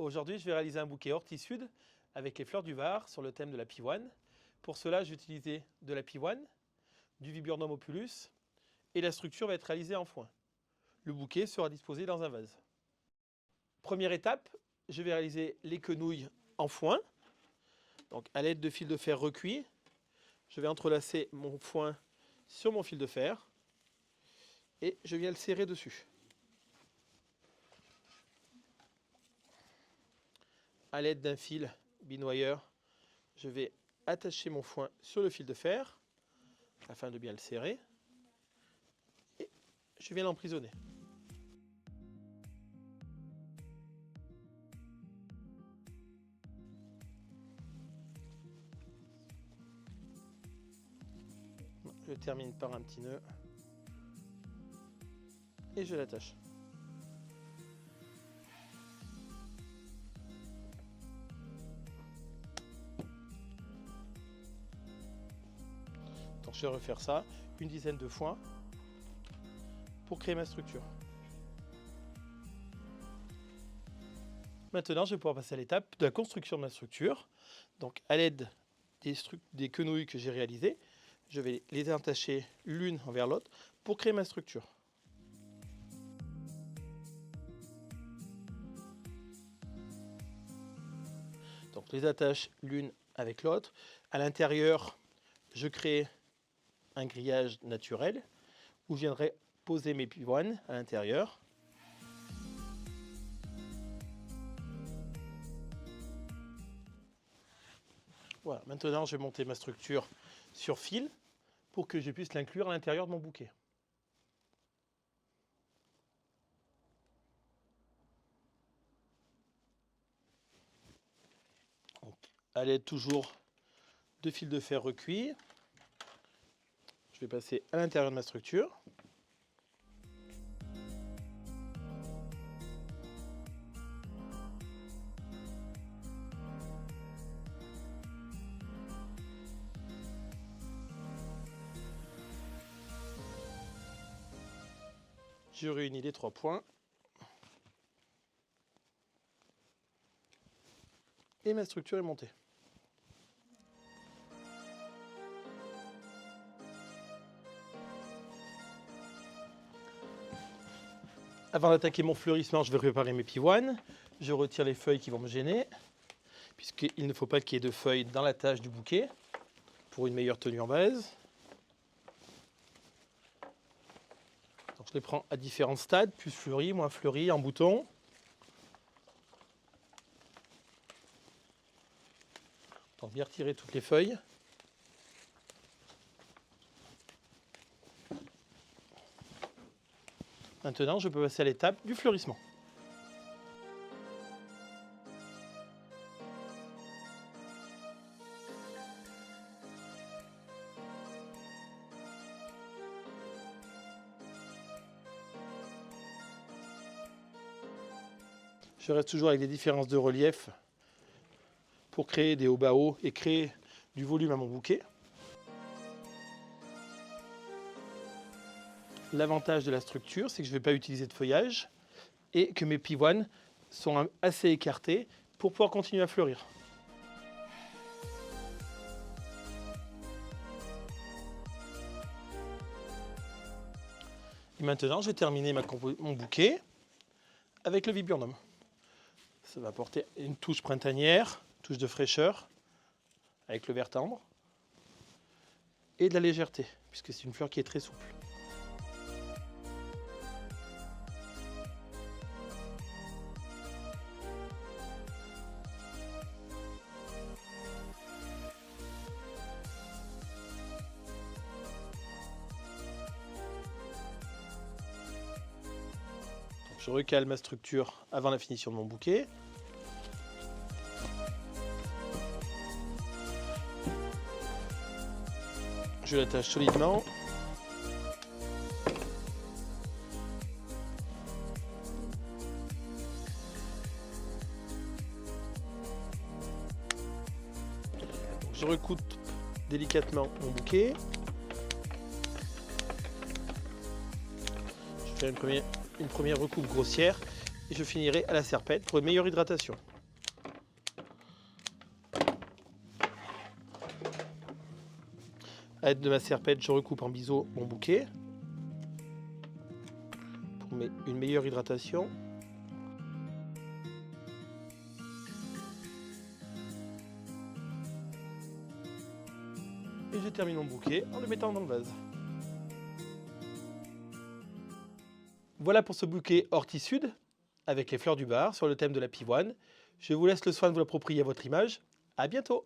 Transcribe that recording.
Aujourd'hui, je vais réaliser un bouquet horti-sud avec les fleurs du Var sur le thème de la pivoine. Pour cela, je vais utiliser de la pivoine, du Viburnum opulus et la structure va être réalisée en foin. Le bouquet sera disposé dans un vase. Première étape, je vais réaliser les quenouilles en foin. Donc, à l'aide de fils de fer recuits, je vais entrelacer mon foin sur mon fil de fer et je viens le serrer dessus. À l'aide d'un fil binoyeur, je vais attacher mon foin sur le fil de fer afin de bien le serrer et je viens l'emprisonner. Je termine par un petit nœud et je l'attache. Donc je vais refaire ça une dizaine de fois pour créer ma structure. Maintenant, je vais pouvoir passer à l'étape de la construction de ma structure. Donc à l'aide des quenouilles que j'ai réalisées, je vais les attacher l'une envers l'autre pour créer ma structure. Donc je les attache l'une avec l'autre. À l'intérieur, je crée un grillage naturel où je viendrai poser mes pivoines à l'intérieur. Voilà, maintenant je vais monter ma structure sur fil pour que je puisse l'inclure à l'intérieur de mon bouquet. Donc, à l'aide toujours de fils de fer recuits, je vais passer à l'intérieur de ma structure. Je réunis les 3 points. Et ma structure est montée. Avant d'attaquer mon fleurissement, je vais préparer mes pivoines. Je retire les feuilles qui vont me gêner, puisqu'il ne faut pas qu'il y ait de feuilles dans la tâche du bouquet, pour une meilleure tenue en base. Donc je les prends à différents stades, plus fleuris, moins fleuris, en bouton. Donc bien retirer toutes les feuilles. Maintenant, je peux passer à l'étape du fleurissement. Je reste toujours avec des différences de relief pour créer des hauts bas hauts et créer du volume à mon bouquet. L'avantage de la structure, c'est que je ne vais pas utiliser de feuillage et que mes pivoines sont assez écartées pour pouvoir continuer à fleurir. Et maintenant, je vais terminer mon bouquet avec le Viburnum. Ça va apporter une touche printanière, touche de fraîcheur, avec le vert tendre, et de la légèreté, puisque c'est une fleur qui est très souple. Je recale ma structure avant la finition de mon bouquet. Je l'attache solidement. Je recoupe délicatement mon bouquet. Je fais une première recoupe grossière et je finirai à la serpette pour une meilleure hydratation. À l'aide de ma serpette, je recoupe en biseau mon bouquet pour une meilleure hydratation. Et je termine mon bouquet en le mettant dans le vase. Voilà pour ce bouquet ortie sud avec les fleurs du Bar sur le thème de la pivoine. Je vous laisse le soin de vous l'approprier à votre image. À bientôt!